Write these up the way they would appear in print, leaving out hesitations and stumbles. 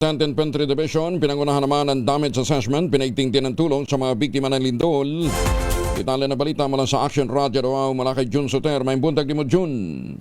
10th Infantry Division, pinangunahan naman ang damage assessment, pinaigting din ang tulong sa mga biktima ng lindol. Itala na balita mula sa Action Radio Davao mula kay Jun Soter. May buntag ni mo, Jun.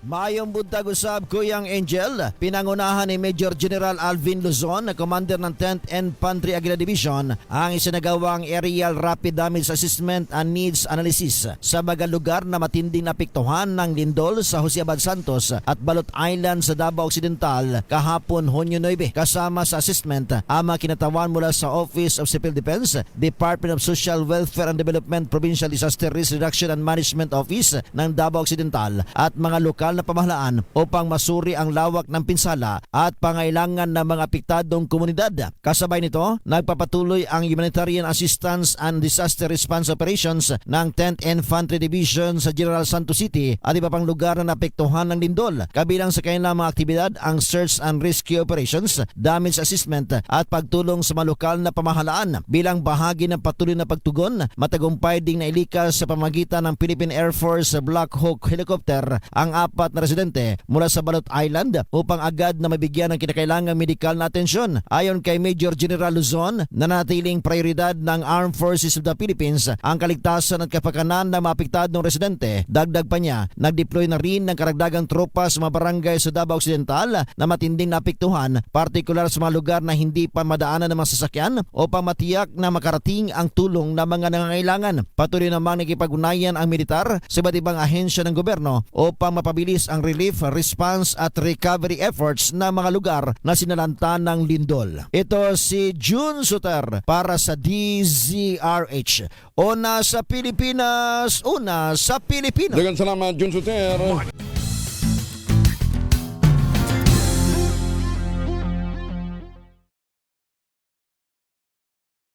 Mayong buntag usab, Kuyang Angel. Pinangunahan ni Major General Alvin Luzon, na commander ng 10th Infantry Aguila Division, ang isinagawang Aerial Rapid Damage Assessment and Needs Analysis sa mga lugar na matinding napiktuhan ng lindol sa Jose Abad Santos at Balot Island sa Davao Occidental kahapon Hunyo 9. Kasama sa assessment ang mga kinatawan mula sa Office of Civil Defense, Department of Social Welfare and Development Provincial Disaster Risk Reduction and Management Office ng Davao Occidental at mga lokal na pamahalaan upang masuri ang lawak ng pinsala at pangailangan ng mga apektadong komunidad. Kasabay nito, nagpapatuloy ang Humanitarian Assistance and Disaster Response Operations ng 10th Infantry Division sa General Santos City at iba pang lugar na naapektuhan ng lindol. Kabilang sa kanilang mga aktibidad ang Search and Rescue Operations, Damage Assessment at pagtulong sa mga lokal na pamahalaan. Bilang bahagi ng patuloy na pagtugon, matagumpay ding nailikas sa pamagitan ng Philippine Air Force Black Hawk helicopter ang apat na residente mula sa Balot Island upang agad na mabigyan ng kinakailangang medikal na atensyon. Ayon kay Major General Luzon, nanatiling prioridad ng Armed Forces of the Philippines ang kaligtasan at kapakanan ng mga apektadong residente. Dagdag pa niya, nag-deploy na rin ng karagdagang tropa sa mga barangay sa Davao Occidental na matinding naapektuhan, partikular sa mga lugar na hindi pa madaanan ng mga sasakyan upang matiyak na makarating ang tulong ng mga nangangailangan. Patuloy namang nakipag-ugnayan ang militar sa iba't ibang ahensya ng gobyerno upang mapabilis ang relief, response at recovery efforts ng mga lugar na sinalanta ng lindol. Ito si Jun Soter para sa DZRH. Una sa Pilipinas, una sa Pilipino. Dagan salamat, Jun Soter.